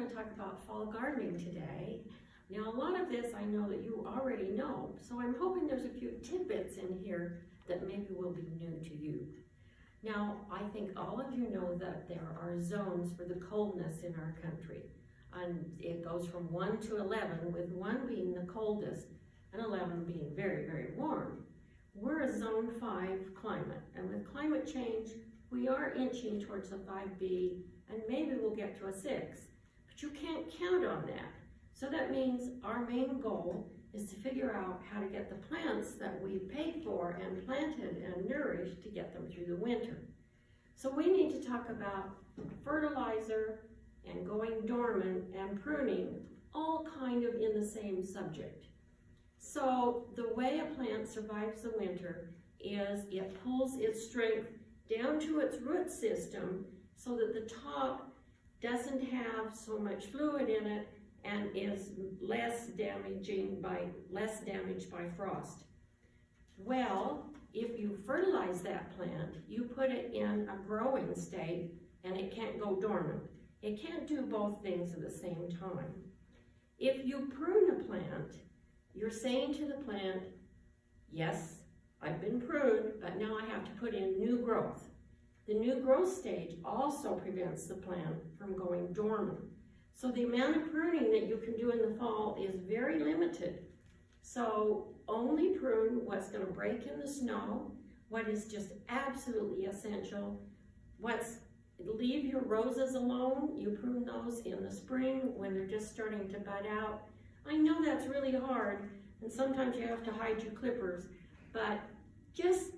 going to talk about fall gardening today. Now, a lot of this I know that you already know, so I'm hoping there's a few tidbits in here that maybe will be new to you. Now, I think all of you know that there are zones for the coldness in our country. And it goes from 1 to 11, with 1 being the coldest and 11 being very, very warm. We're a zone 5 climate, and with climate change, we are inching towards a 5B, and maybe we'll get to a 6. But you can't count on that. So that means our main goal is to figure out how to get the plants that we paid for and planted and nourished to get them through the winter. So we need to talk about fertilizer and going dormant and pruning, all kind of in the same subject. So the way a plant survives the winter is it pulls its strength down to its root system so that the top doesn't have so much fluid in it and is less damaged by frost. Well, if you fertilize that plant, you put it in a growing state and it can't go dormant. It can't do both things at the same time. If you prune a plant, you're saying to the plant, yes, I've been pruned, but now I have to put in new growth. The new growth stage also prevents the plant from going dormant. So the amount of pruning that you can do in the fall is very limited. So only prune what's going to break in the snow, what is just absolutely essential. Leave your roses alone. You prune those in the spring when they're just starting to bud out. I know that's really hard, and sometimes you have to hide your clippers, but just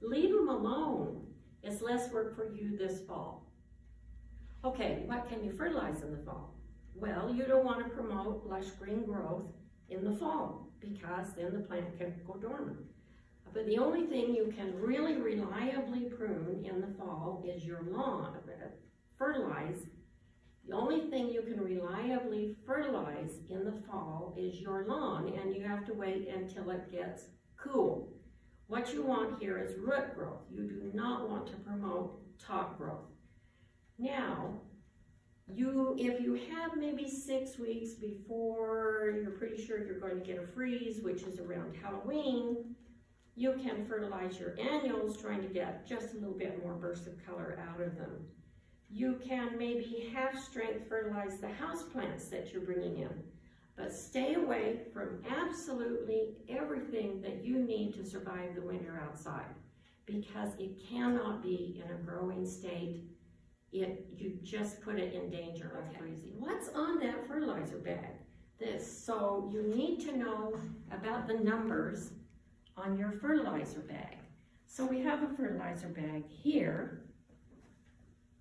leave them alone. It's less work for you this fall. Okay, what can you fertilize in the fall? Well, you don't want to promote lush green growth in the fall because then the plant can go dormant. But the only thing you can really reliably prune in the fall is your lawn. Fertilize. The only thing you can reliably fertilize in the fall is your lawn, and you have to wait until it gets cool. What you want here is root growth. You do not want to promote top growth. Now, if you have maybe 6 weeks before you're pretty sure you're going to get a freeze, which is around Halloween, you can fertilize your annuals, trying to get just a little bit more burst of color out of them. You can maybe half-strength fertilize the houseplants that you're bringing in, but stay away from absolutely everything that you need to survive the winter outside, because it cannot be in a growing state. You just put it in danger of freezing. What's on that fertilizer bag? So you need to know about the numbers on your fertilizer bag. So we have a fertilizer bag here.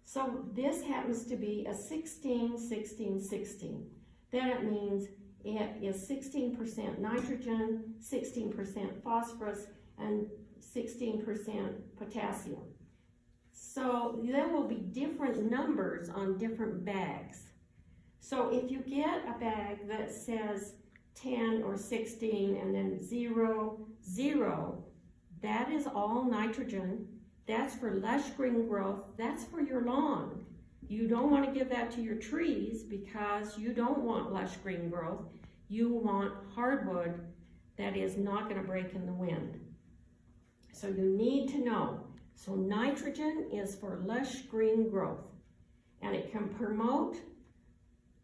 So this happens to be a 16, 16, 16. That means it is 16% nitrogen, 16% phosphorus, and 16% potassium. So there will be different numbers on different bags. So if you get a bag that says 10 or 16 and then 0, 0, that is all nitrogen. That's for lush green growth. That's for your lawn. You don't want to give that to your trees because you don't want lush green growth. You want hardwood that is not going to break in the wind. So you need to know. So nitrogen is for lush green growth, and it can promote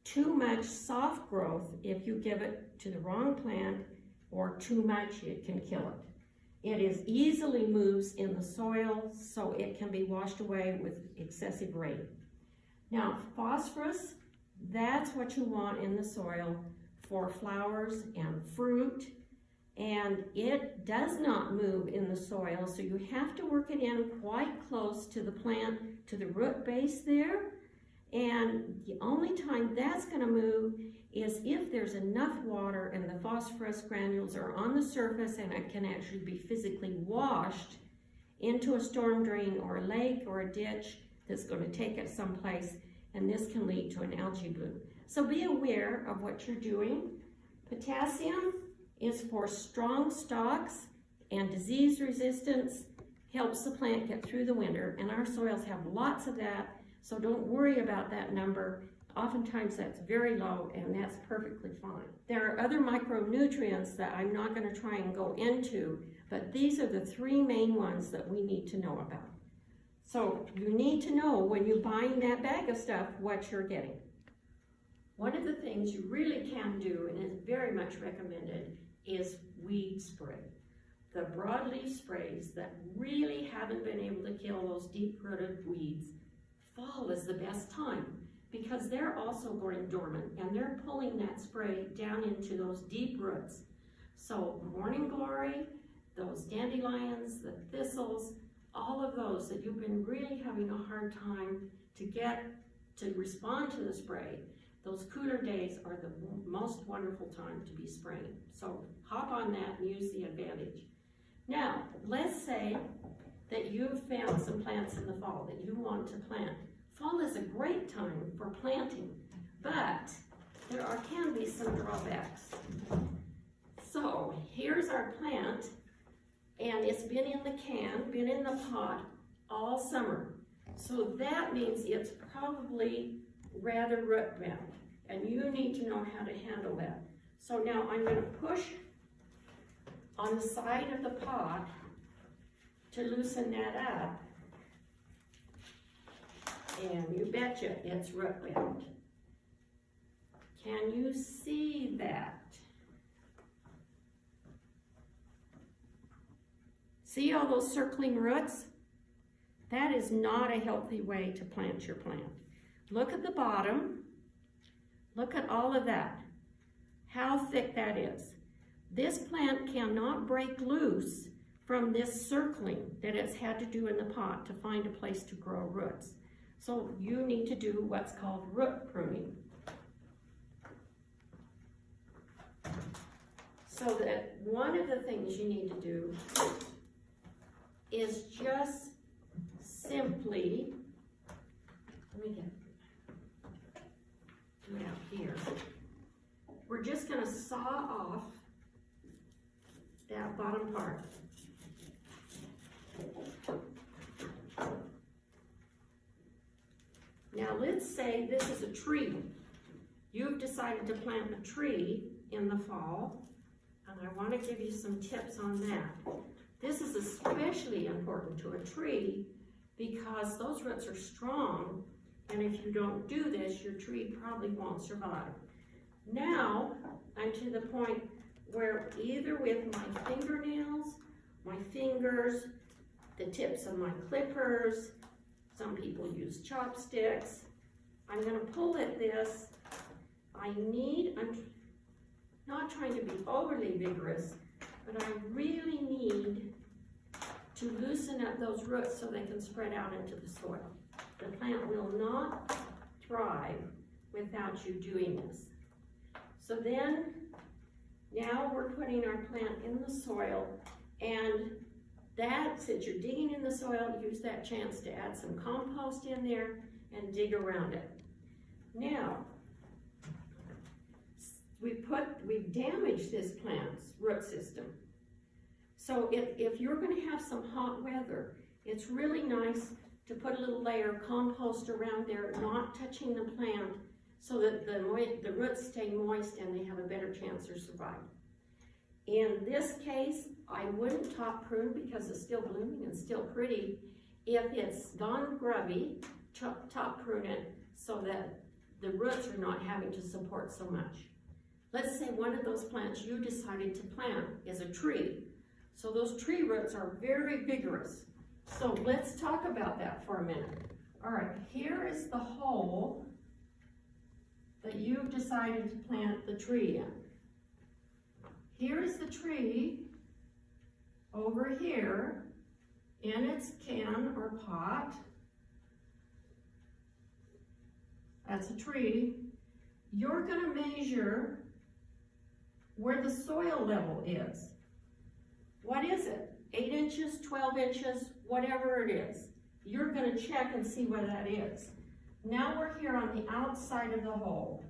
too much soft growth if you give it to the wrong plant, or too much, it can kill it. It is easily moves in the soil, so it can be washed away with excessive rain. Now, phosphorus, that's what you want in the soil for flowers and fruit, and it does not move in the soil, so you have to work it in quite close to the plant, to the root base there. And the only time that's going to move is if there's enough water and the phosphorus granules are on the surface and it can actually be physically washed into a storm drain or a lake or a ditch that's going to take it someplace, and this can lead to an algae bloom. So be aware of what you're doing. Potassium is for strong stalks and disease resistance, helps the plant get through the winter, and our soils have lots of that, so don't worry about that number. oftentimes that's very low, and that's perfectly fine. There are other micronutrients that I'm not going to try and go into, but these are the three main ones that we need to know about. So you need to know when you're buying that bag of stuff what you're getting. One of the things you really can do, and is very much recommended, is weed spray. The broadleaf sprays that really haven't been able to kill those deep-rooted weeds, fall is the best time, because they're also going dormant and they're pulling that spray down into those deep roots. So morning glory, those dandelions, the thistles, all of those that you've been really having a hard time to get to respond to the spray, those cooler days are the most wonderful time to be spraying. So hop on that and use the advantage. Now, let's say that you've found some plants in the fall that you want to plant. Fall is a great time for planting, but there can be some drawbacks. So here's our plant, and it's been in the can, been in the pot all summer. So that means it's probably rather root bound, and you need to know how to handle that. So now I'm going to push on the side of the pot to loosen that up. And you betcha it's root bound. Can you see that? See all those circling roots? That is not a healthy way to plant your plant. Look at the bottom. Look at all of that. How thick that is. This plant cannot break loose from this circling that it's had to do in the pot to find a place to grow roots. So you need to do what's called root pruning. So that one of the things you need to do is just simply, let me do it out here. We're just going to saw off that bottom part. Now let's say this is a tree. You've decided to plant a tree in the fall, and I want to give you some tips on that. This is especially important to a tree because those roots are strong, and if you don't do this, your tree probably won't survive. Now, I'm to the point where either with my fingernails, my fingers, the tips of my clippers, some people use chopsticks, I'm going to pull at this. I'm not trying to be overly vigorous, but I really need to loosen up those roots so they can spread out into the soil. The plant will not thrive without you doing this. So then, now we're putting our plant in the soil, and since you're digging in the soil, use that chance to add some compost in there and dig around it. Now, we've damaged this plant's root system. So if you're going to have some hot weather, it's really nice to put a little layer of compost around there, not touching the plant, so that the roots stay moist and they have a better chance to survive. In this case, I wouldn't top prune because it's still blooming and still pretty. If it's gone grubby, top prune it so that the roots are not having to support so much. Let's say one of those plants you decided to plant is a tree. So those tree roots are very vigorous. So let's talk about that for a minute. All right, here is the hole that you've decided to plant the tree in. Here is the tree over here in its can or pot. That's a tree. You're going to measure where the soil level is. What is it? 8 inches, 12 inches, whatever it is. You're going to check and see where that is. Now we're here on the outside of the hole.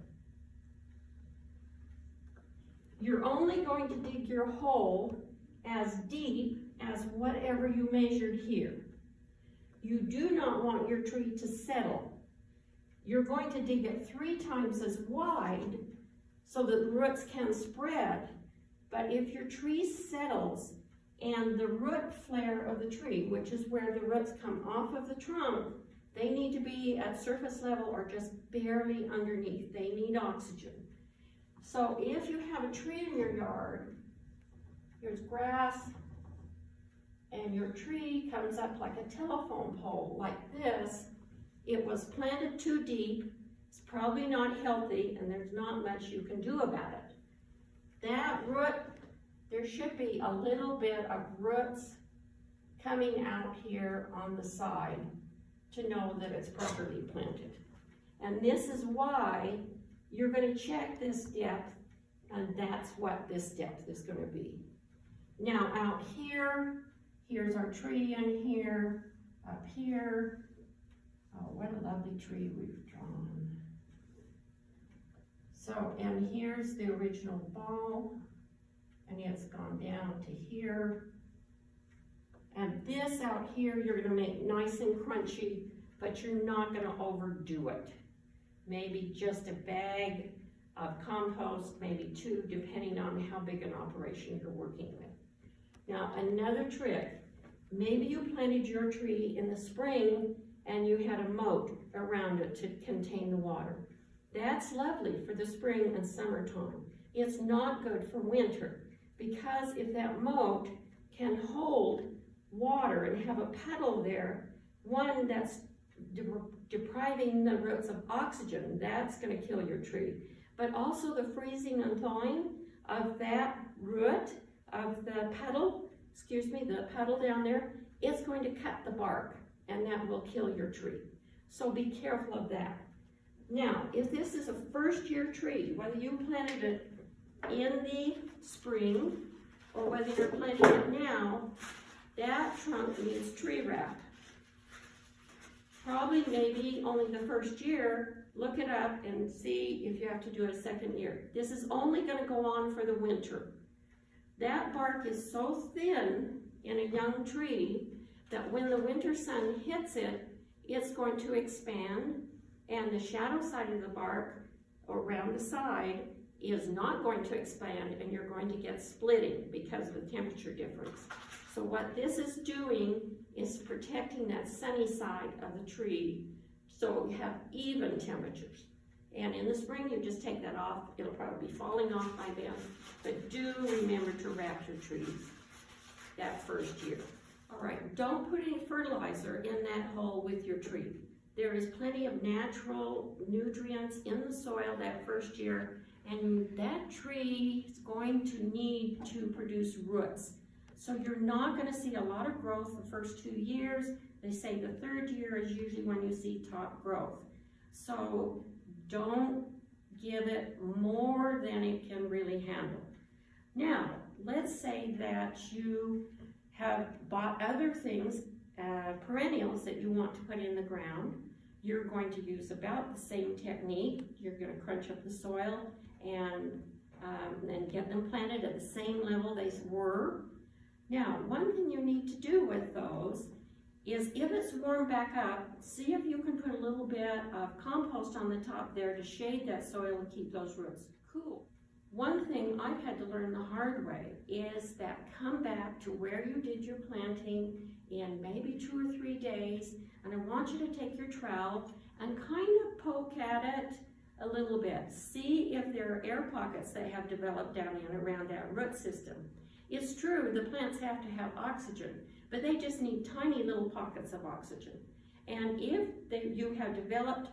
You're only going to dig your hole as deep as whatever you measured here. You do not want your tree to settle. you're going to dig it 3 times as wide so that the roots can spread. But if your tree settles and the root flare of the tree, which is where the roots come off of the trunk, they need to be at surface level or just barely underneath. They need oxygen. So if you have a tree in your yard, here's grass, and your tree comes up like a telephone pole, like this, it was planted too deep, it's probably not healthy, and there's not much you can do about it. That root, there should be a little bit of roots coming out here on the side to know that it's properly planted. And this is why you're going to check this depth, and that's what this depth is going to be. Now out here, here's our tree in here, up here. Oh, what a lovely tree we've drawn. So, and here's the original ball, and it's gone down to here. And this out here, you're gonna make nice and crunchy, but you're not gonna overdo it. Maybe just a bag of compost, maybe 2, depending on how big an operation you're working with. Now, another trick, maybe you planted your tree in the spring and you had a moat around it to contain the water. That's lovely for the spring and summertime. It's not good for winter, because if that moat can hold water and have a puddle there, one that's depriving the roots of oxygen, that's going to kill your tree. But also the freezing and thawing of that root, of the puddle, the puddle down there, it's going to cut the bark, and that will kill your tree. So be careful of that. Now, if this is a first-year tree, whether you planted it in the spring or whether you're planting it now, that trunk needs tree wrap. Probably maybe only the first year, look it up and see if you have to do it a second year. This is only going to go on for the winter. That bark is so thin in a young tree that when the winter sun hits it, it's going to expand, and the shadow side of the bark around the side is not going to expand, and you're going to get splitting because of the temperature difference. So what this is doing is protecting that sunny side of the tree so you have even temperatures. And in the spring, you just take that off. It'll probably be falling off by then, but do remember to wrap your trees that first year. All right, don't put any fertilizer in that hole with your tree. There is plenty of natural nutrients in the soil that first year, and that tree is going to need to produce roots. So you're not going to see a lot of growth the first 2 years. They say the 3rd year is usually when you see top growth. So don't give it more than it can really handle. Now, let's say that you have bought other things, perennials that you want to put in the ground. You're going to use about the same technique. You're going to crunch up the soil and get them planted at the same level they were. Now, one thing you need to do with those is if it's warmed back up, see if you can put a little bit of compost on the top there to shade that soil and keep those roots cool. One thing I've had to learn the hard way is that come back to where you did your planting in maybe 2 or 3 days, and I want you to take your trowel and kind of poke at it a little bit. See if there are air pockets that have developed down in around that root system. It's true, the plants have to have oxygen, but they just need tiny little pockets of oxygen. And if you have developed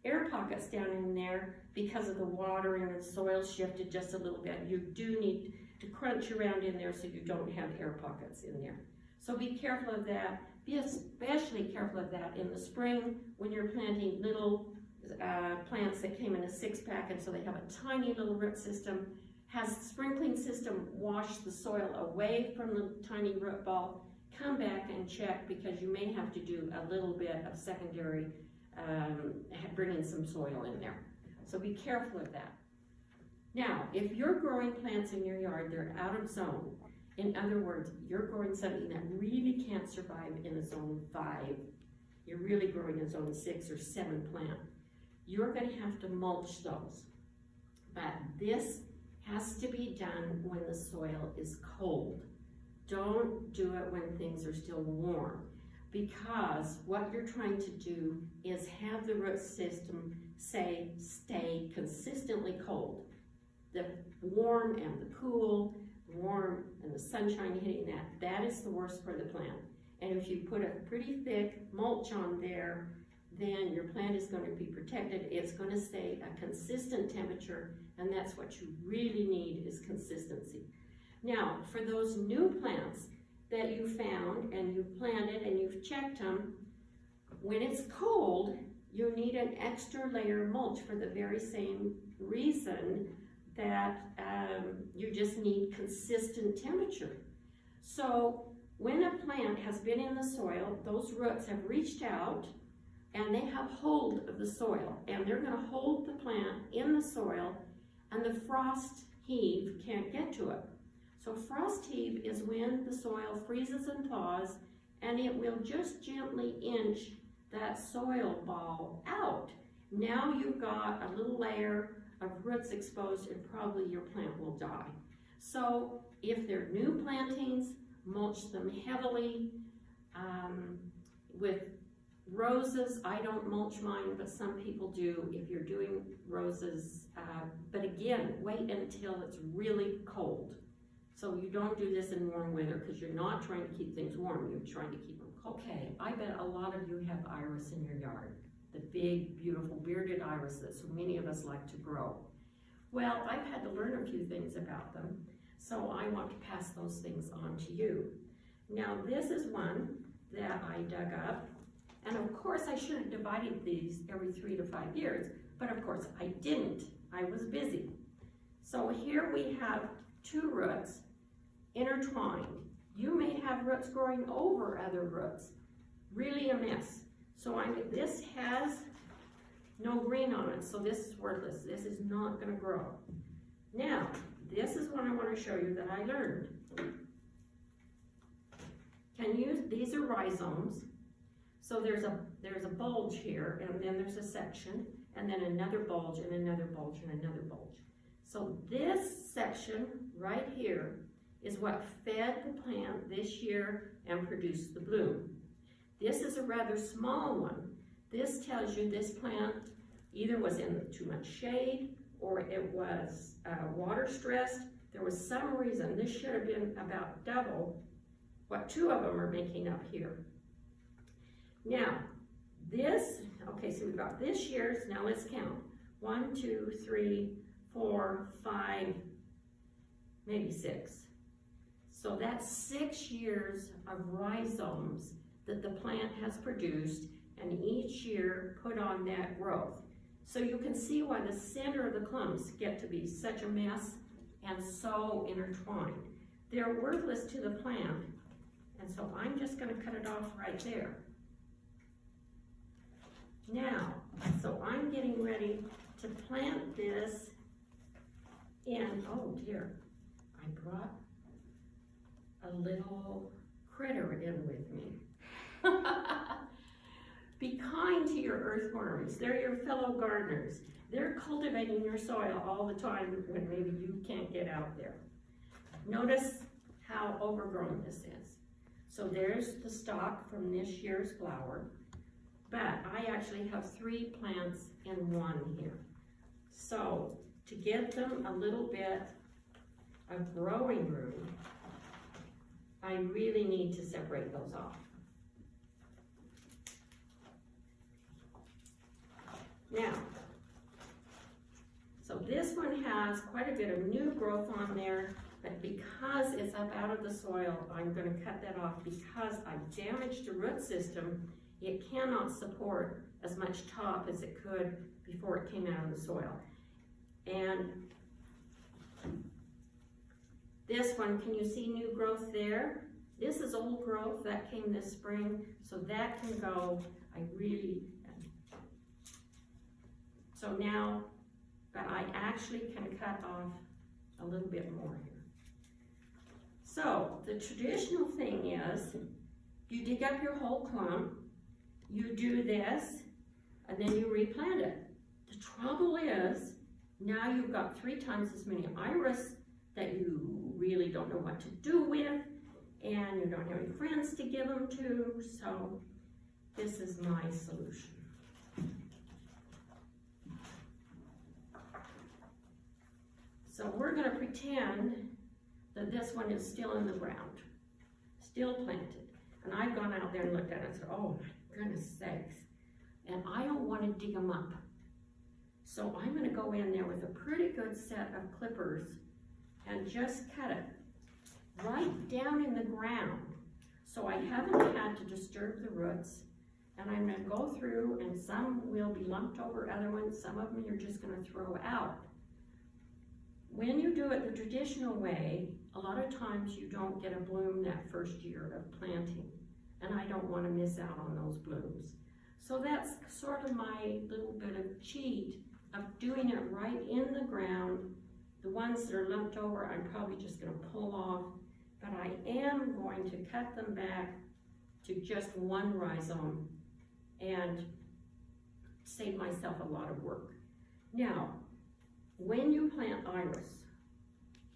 air pockets down in there because of the water and the soil shifted just a little bit, you do need to crunch around in there so you don't have air pockets in there. So be careful of that. Be especially careful of that in the spring when you're planting little plants that came in a 6-pack, and so they have a tiny little root system. Has the sprinkling system wash the soil away from the tiny root ball? Come back and check, because you may have to do a little bit of secondary bringing some soil in there. So be careful of that. Now, if you're growing plants in your yard, they're out of zone. In other words, you're growing something that really can't survive in a zone 5. You're really growing a zone 6 or 7 plant. you're going to have to mulch those. But this has to be done when the soil is cold. Don't do it when things are still warm, because what you're trying to do is have the root system stay consistently cold. The warm and the cool, warm and the sunshine hitting that is the worst for the plant. And if you put a pretty thick mulch on there, then your plant is going to be protected. It's going to stay a consistent temperature, and that's what you really need, is consistency. Now, for those new plants that you found and you've planted and you've checked them, when it's cold, you need an extra layer of mulch for the very same reason that you just need consistent temperature. So when a plant has been in the soil, those roots have reached out and they have hold of the soil, and they're going to hold the plant in the soil, and the frost heave can't get to it. So frost heave is when the soil freezes and thaws, and it will just gently inch that soil ball out. Now you've got a little layer of roots exposed, and probably your plant will die. So if they're new plantings, mulch them heavily. With roses, I don't mulch mine, but some people do if you're doing roses. But again, wait until it's really cold. So you don't do this in warm weather, because you're not trying to keep things warm, you're trying to keep them cold. Okay, I bet a lot of you have iris in your yard. The big, beautiful, bearded iris that so many of us like to grow. Well, I've had to learn a few things about them, so I want to pass those things on to you. Now, this is one that I dug up, and of course I should have divided these every 3 to 5 years, but of course I didn't. I was busy. So here we have 2 roots intertwined. You may have roots growing over other roots. Really a mess. So this has no green on it, so this is worthless. This is not going to grow. Now, this is what I want to show you that I learned. These are rhizomes. So there's a bulge here, and then there's a section, and then another bulge, and another bulge, and another bulge. So this section right here is what fed the plant this year and produced the bloom. This is a rather small one. This tells you this plant either was in too much shade, or it was water stressed. There was some reason. This should have been about double what 2 of them are making up here. Now, okay, so we've got this year's, now let's count. 1, 2, 3, 4, 5, maybe 6. So that's 6 years of rhizomes that the plant has produced, and each year put on that growth. So you can see why the center of the clumps get to be such a mess and so intertwined. They're worthless to the plant, and so I'm just going to cut it off right there. Now, so I'm getting ready to plant this in, oh dear, I brought a little critter in with me. Be kind to your earthworms. They're your fellow gardeners. They're cultivating your soil all the time when maybe you can't get out there. Notice how overgrown this is. So there's the stalk from this year's flower, but I actually have 3 plants in one here. So to give them a little bit of growing room, I really need to separate those off. Now, so this one has quite a bit of new growth on there, but because it's up out of the soil, I'm going to cut that off because I've damaged the root system. It cannot support as much top as it could before it came out of the soil. And this one, can you see new growth there? This is old growth that came this spring, so that can go. So now, but I actually can cut off a little bit more here. So the traditional thing is, you dig up your whole clump, you do this, and then you replant it. The trouble is, now you've got 3 times as many iris that you really don't know what to do with, and you don't have any friends to give them to, so this is my solution. So we're going to pretend that this one is still in the ground, still planted. And I've gone out there and looked at it and said, oh my goodness sakes. And I don't want to dig them up. So I'm going to go in there with a pretty good set of clippers and just cut it right down in the ground. So I haven't had to disturb the roots. And I'm going to go through, and some will be lumped over other ones. Some of them you're just going to throw out. When you do it the traditional way, a lot of times you don't get a bloom that first year of planting. And I don't want to miss out on those blooms. So that's sort of my little bit of cheat of doing it right in the ground. The ones that are lumped over, I'm probably just going to pull off, but I am going to cut them back to just one rhizome and save myself a lot of work. Now, when you plant iris,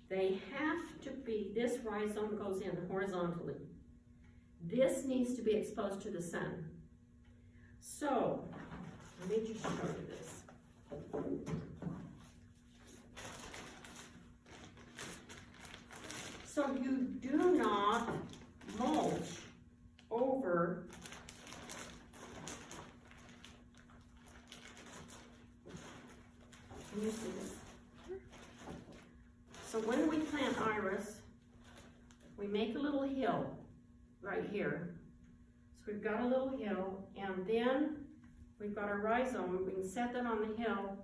they have to be, this rhizome goes in horizontally. This needs to be exposed to the sun. So, let me just show you this. So you do not mulch over can you see this? So when we plant iris, we make a little hill right here. So we've got a little hill, and then we've got our rhizome. We can set that on the hill,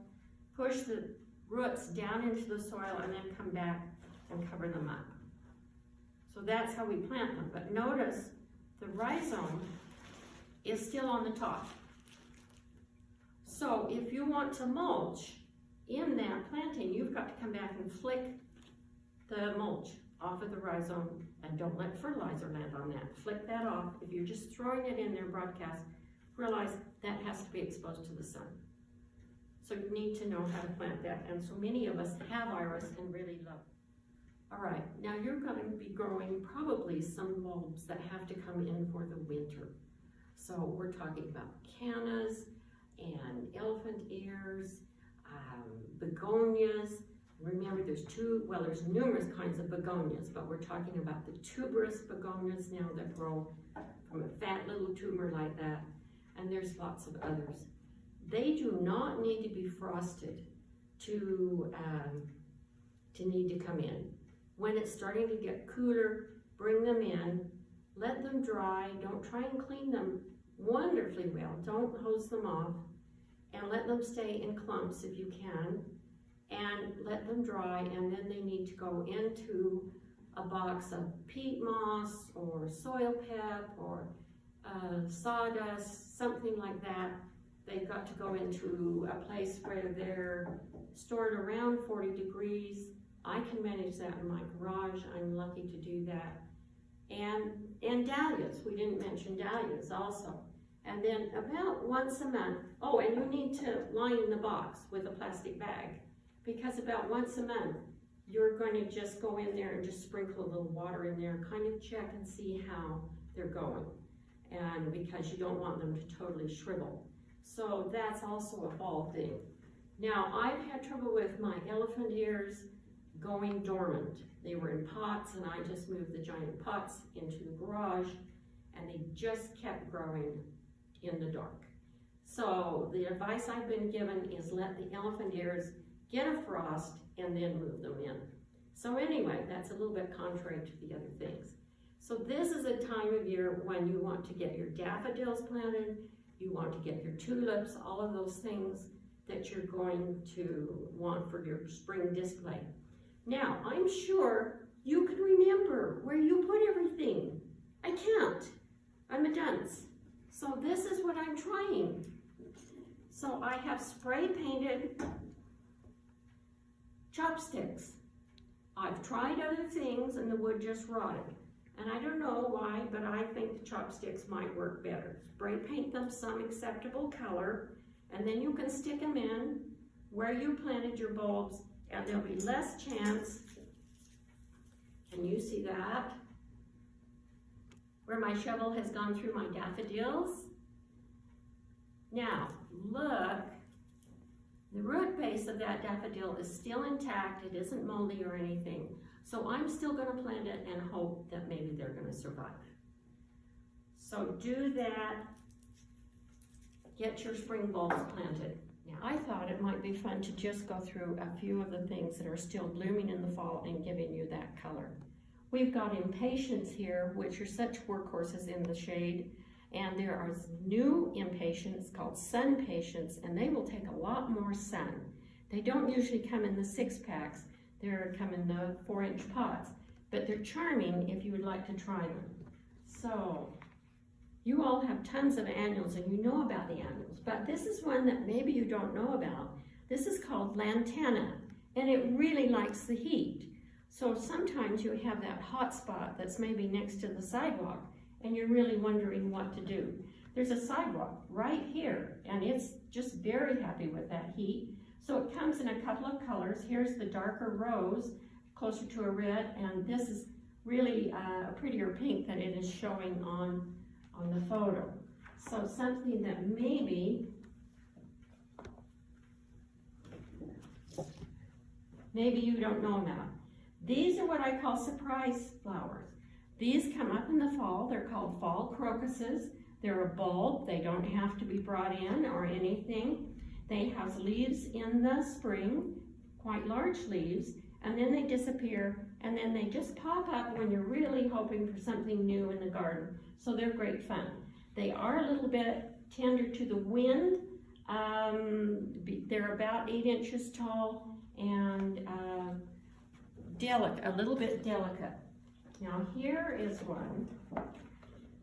push the roots down into the soil, and then come back and cover them up. So that's how we plant them. But notice the rhizome is still on the top. So if you want to mulch in that planting, you've got to come back and flick the mulch off of the rhizome, and don't let fertilizer land on that. Flick that off. If you're just throwing it in there broadcast, realize that has to be exposed to the sun. So you need to know how to plant that, and so many of us have iris and really love it. All right, now you're going to be growing probably some bulbs that have to come in for the winter. So we're talking about cannas and elephant ears, begonias. Remember, there's numerous kinds of begonias, but we're talking about the tuberous begonias now that grow from a fat little tuber like that, and there's lots of others. They do not need to be frosted to need to come in. When it's starting to get cooler, bring them in, let them dry. Don't try and clean them wonderfully well. Don't hose them off, and let them stay in clumps if you can, and let them dry, and then they need to go into a box of peat moss or soil pep or sawdust, something like that. They've got to go into a place where they're stored around 40 degrees. I can manage that in my garage. I'm lucky to do that. And dahlias, we didn't mention dahlias also. And then about once a month, oh, and you need to line the box with a plastic bag, because about once a month, you're going to just go in there and just sprinkle a little water in there, kind of check and see how they're going. And because you don't want them to totally shrivel. So that's also a fall thing. Now, I've had trouble with my elephant ears going dormant. They were in pots, and I just moved the giant pots into the garage, and they just kept growing in the dark. So the advice I've been given is let the elephant ears get a frost and then move them in. So anyway, that's a little bit contrary to the other things. So this is a time of year when you want to get your daffodils planted, you want to get your tulips, all of those things that you're going to want for your spring display. Now, I'm sure you can remember where you put everything. I can't. I'm a dunce. So this is what I'm trying. So I have spray painted chopsticks. I've tried other things and the wood just rotted. And I don't know why, but I think the chopsticks might work better. Spray paint them some acceptable color, and then you can stick them in where you planted your bulbs, and there'll be less chance, and you see that, where my shovel has gone through my daffodils. Now, look, the root base of that daffodil is still intact, it isn't moldy or anything, so I'm still going to plant it and hope that maybe they're going to survive. So do that, get your spring bulbs planted. Now, I thought it might be fun to just go through a few of the things that are still blooming in the fall and giving you that color. We've got Impatiens here, which are such workhorses in the shade, and there are new Impatiens called Sun Patients, and they will take a lot more sun. They don't usually come in the 6-packs, they come in the 4-inch pots, but they're charming if you would like to try them. So, you all have tons of annuals and you know about the annuals, but this is one that maybe you don't know about. This is called Lantana, and it really likes the heat. So sometimes you have that hot spot that's maybe next to the sidewalk and you're really wondering what to do. There's a sidewalk right here and it's just very happy with that heat. So it comes in a couple of colors. Here's the darker rose, closer to a red, and this is really a prettier pink than it is showing on the photo. So something that maybe you don't know about. These are what I call surprise flowers. These come up in the fall. They're called fall crocuses. They're a bulb. They don't have to be brought in or anything. They have leaves in the spring, quite large leaves, and then they disappear, and then they just pop up when you're really hoping for something new in the garden. So they're great fun. They are a little bit tender to the wind. They're about 8 inches tall and a little bit delicate. Now here is one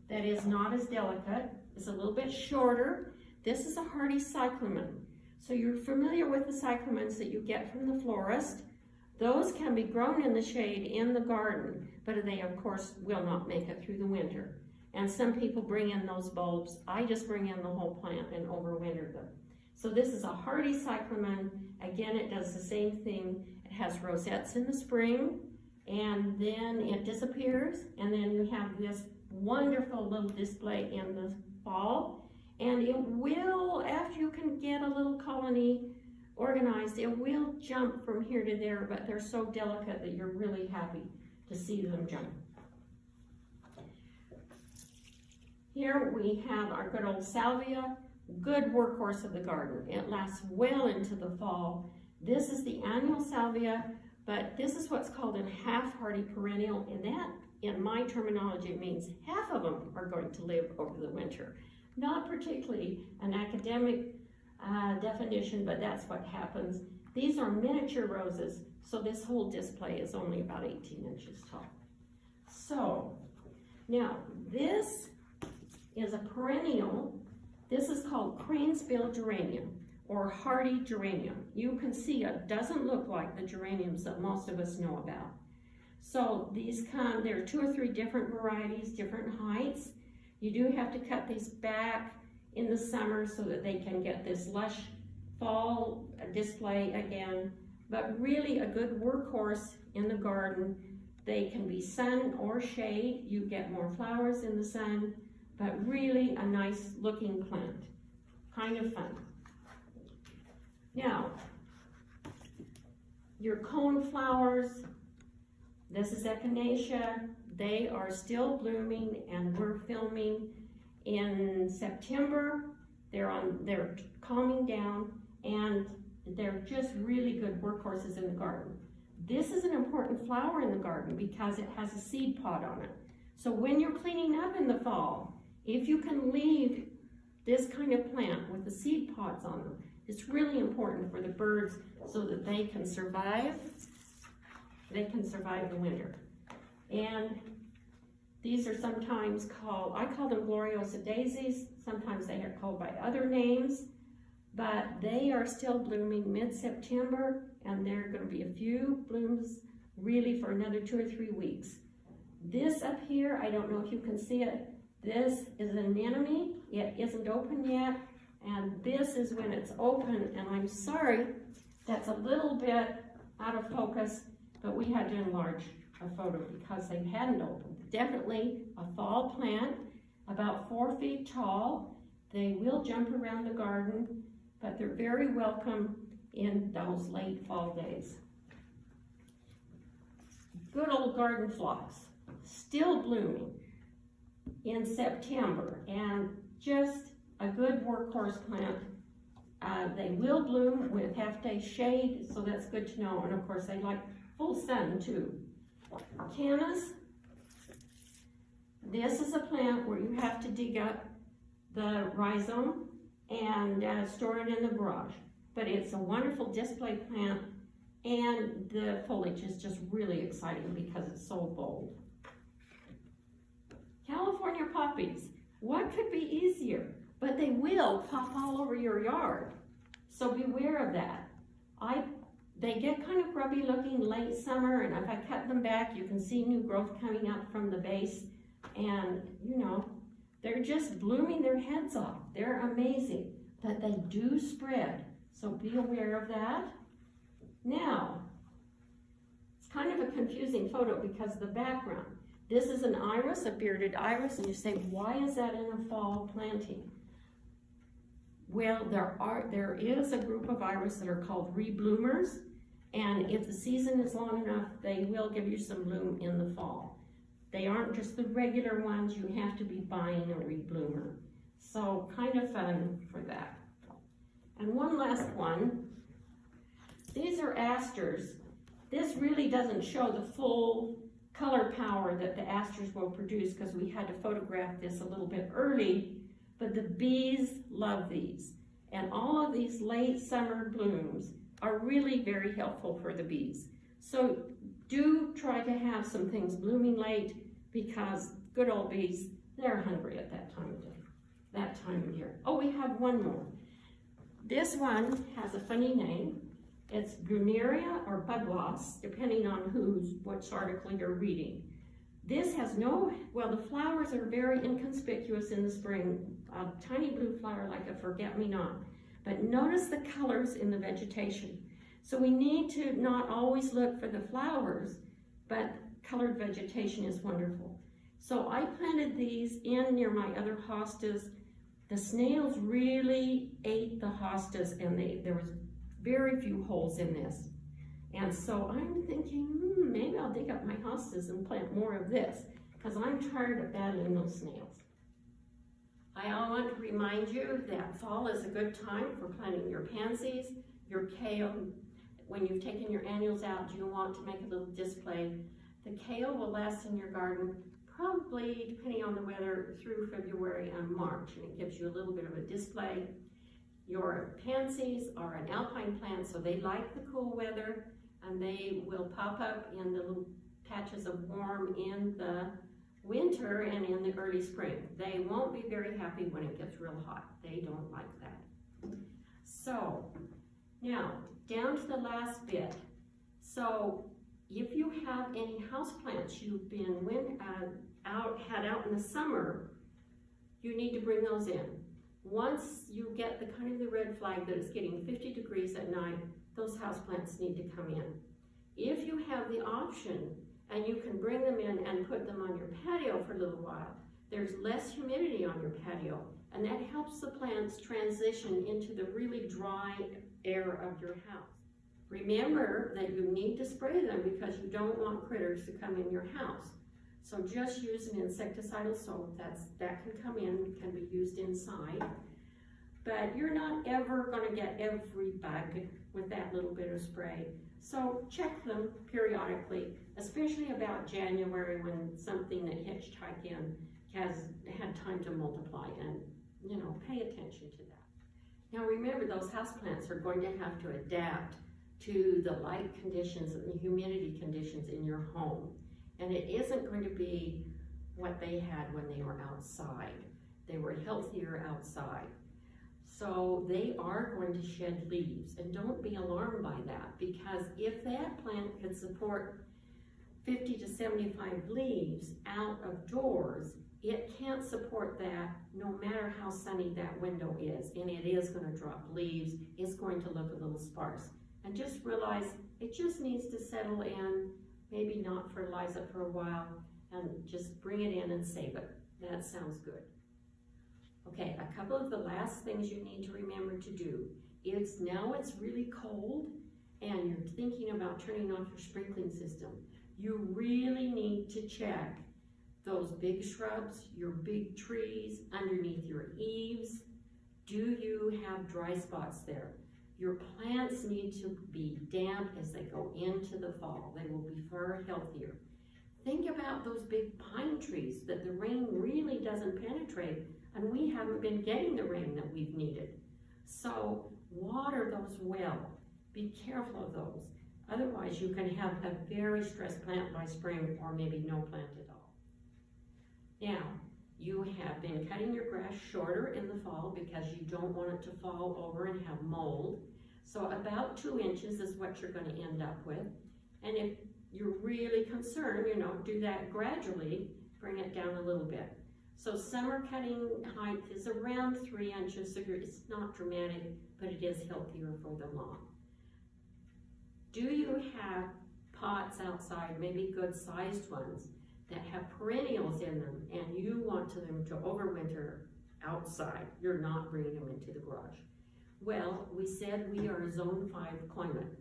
that is not as delicate. It's a little bit shorter. This is a hardy cyclamen. So you're familiar with the cyclamens that you get from the florist. Those can be grown in the shade in the garden, but they of course will not make it through the winter. And some people bring in those bulbs. I just bring in the whole plant and overwinter them. So this is a hardy cyclamen. Again, it does the same thing. It has rosettes in the spring, and then it disappears, and then you have this wonderful little display in the fall. And it will, after you can get a little colony organized, it will jump from here to there, but they're so delicate that you're really happy to see them jump. Here we have our good old salvia, good workhorse of the garden. It lasts well into the fall. This is the annual salvia, but this is what's called a half-hardy perennial, and that, in my terminology, means half of them are going to live over the winter. Not particularly an academic definition, but that's what happens. These are miniature roses, so this whole display is only about 18 inches tall. So, now this is a perennial. This is called cranesbill geranium or hardy geranium. You can see it doesn't look like the geraniums that most of us know about. So these come, there are 2 or 3 different varieties, different heights. You do have to cut these back in the summer so that they can get this lush fall display again, but really a good workhorse in the garden. They can be sun or shade. You get more flowers in the sun, but really a nice looking plant. Kind of fun. Now, your cone flowers, this is echinacea. They are still blooming, and we're filming in September. They're calming down, and they're just really good workhorses in the garden. This is an important flower in the garden because it has a seed pod on it. So when you're cleaning up in the fall, if you can leave this kind of plant with the seed pods on them, it's really important for the birds so that they can survive. They can survive the winter. And these are sometimes called, I call them Gloriosa Daisies. Sometimes they are called by other names, but they are still blooming mid-September, and there are going to be a few blooms really for another 2 or 3 weeks. This up here, I don't know if you can see it. This is an anemone. It isn't open yet, And this is when it's open, and I'm sorry, that's a little bit out of focus, but we had to enlarge a photo because they hadn't opened. Definitely a fall plant, about 4 feet tall. They will jump around the garden, but they're very welcome in those late fall days. Good old garden phlox, still blooming in September, and just a good workhorse plant. They will bloom with half-day shade, so that's good to know, and of course they like full sun too. Cannas, this is a plant where you have to dig up the rhizome and store it in the garage, but it's a wonderful display plant, and the foliage is just really exciting because it's so bold. California poppies, what could be easier? But they will pop all over your yard, so beware of that. They get kind of grubby looking late summer, and if I cut them back, you can see new growth coming up from the base, and you know, they're just blooming their heads off. They're amazing, but they do spread, so be aware of that. Now, it's kind of a confusing photo because of the background. This is an iris, a bearded iris, and you say, why is that in a fall planting? Well, there is a group of iris that are called rebloomers, and if the season is long enough, they will give you some bloom in the fall. They aren't just the regular ones, you have to be buying a rebloomer. So kind of fun for that. And one last one. These are asters. This really doesn't show the full color power that the asters will produce because we had to photograph this a little bit early, but the bees love these. And all of these late summer blooms are really very helpful for the bees. So do try to have some things blooming late because good old bees, they're hungry at that time of day, that time of year. Oh, we have one more. This one has a funny name. It's Bruneria or Bugloss, depending on which article you're reading. This has well, the flowers are very inconspicuous in the spring, a tiny blue flower like a forget-me-not. But notice the colors in the vegetation. So we need to not always look for the flowers, but colored vegetation is wonderful. So I planted these in near my other hostas. The snails really ate the hostas, and there was very few holes in this. And so I'm thinking, maybe I'll dig up my hostas and plant more of this, because I'm tired of battling those snails. I want to remind you that fall is a good time for planting your pansies, your kale. When you've taken your annuals out, you want to make a little display. The kale will last in your garden probably, depending on the weather, through February and March, and it gives you a little bit of a display. Your pansies are an alpine plant, so they like the cool weather, and they will pop up in the little patches of warm in the winter and in the early spring. They won't be very happy when it gets real hot. They don't like that. So, now, down to the last bit. So, if you have any houseplants you've been had out in the summer, you need to bring those in. Once you get the kind of the red flag that it's getting 50 degrees at night, those houseplants need to come in. If you have the option and you can bring them in and put them on your patio for a little while, there's less humidity on your patio, and that helps the plants transition into the really dry air of your house. Remember that you need to spray them because you don't want critters to come in your house. So just use an insecticidal soap that can come in, can be used inside. But you're not ever going to get every bug with that little bit of spray. So check them periodically, especially about January when something that hitchhiked in has had time to multiply, and pay attention to that. Now remember, those houseplants are going to have to adapt to the light conditions and the humidity conditions in your home. And it isn't going to be what they had when they were outside. They were healthier outside. So they are going to shed leaves, and don't be alarmed by that, because if that plant can support 50 to 75 leaves out of doors, it can't support that no matter how sunny that window is, and it is going to drop leaves. It's going to look a little sparse. And just realize it just needs to settle in, maybe not fertilize it for a while, and just bring it in and save it. That sounds good. Okay, a couple of the last things you need to remember to do is now it's really cold and you're thinking about turning off your sprinkling system. You really need to check those big shrubs, your big trees, underneath your eaves. Do you have dry spots there? Your plants need to be damp as they go into the fall. They will be far healthier. Think about those big pine trees that the rain really doesn't penetrate, and we haven't been getting the rain that we've needed. So water those well. Be careful of those. Otherwise, you can have a very stressed plant by spring, or maybe no plant at all. Now, you have been cutting your grass shorter in the fall because you don't want it to fall over and have mold. So about 2 inches is what you're going to end up with. And if you're really concerned, do that gradually, bring it down a little bit. So summer cutting height is around 3 inches, so it's not dramatic, but it is healthier for the lawn. Do you have pots outside, maybe good sized ones, that have perennials in them, and you want them to overwinter outside? You're not bringing them into the garage. Well, we said we are a zone 5 climate.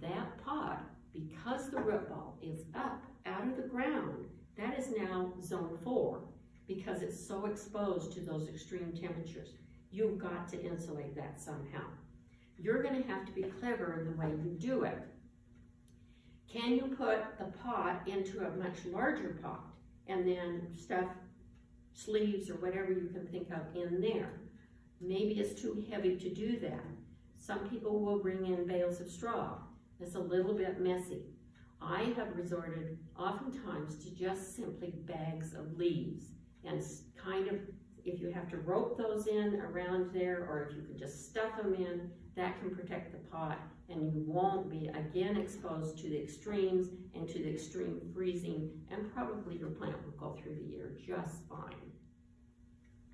That pot, because the root ball is up out of the ground, that is now zone 4 because it's so exposed to those extreme temperatures. You've got to insulate that somehow. You're going to have to be clever in the way you do it. Can you put the pot into a much larger pot and then stuff sleeves or whatever you can think of in there? Maybe it's too heavy to do that. Some people will bring in bales of straw. It's a little bit messy. I have resorted oftentimes to just simply bags of leaves, and kind of, if you have to rope those in around there, or if you can just stuff them in, that can protect the pot, and you won't be again exposed to the extremes and to the extreme freezing, and probably your plant will go through the year just fine.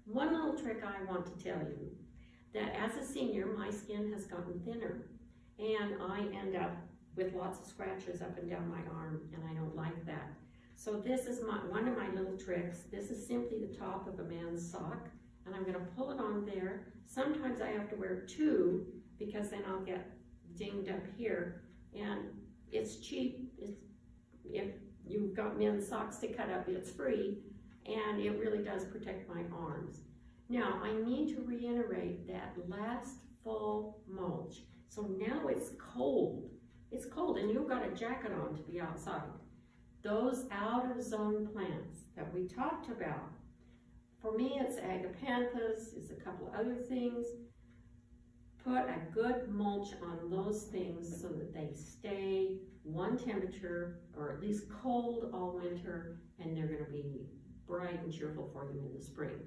One little trick I want to tell you, that as a senior, my skin has gotten thinner, and I end up with lots of scratches up and down my arm, and I don't like that. So this is one of my little tricks. This is simply the top of a man's sock, and I'm going to pull it on there. Sometimes I have to wear 2 because then I'll get dinged up here, and it's cheap. If you've got men's socks to cut up, it's free, and it really does protect my arms. Now, I need to reiterate that last full mulch. So now it's cold. It's cold, and you've got a jacket on to be outside. Those out of zone plants that we talked about, for me it's agapanthus, it's a couple other things. Put a good mulch on those things so that they stay one temperature, or at least cold all winter, and they're going to be bright and cheerful for you in the spring.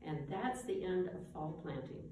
And that's the end of fall planting.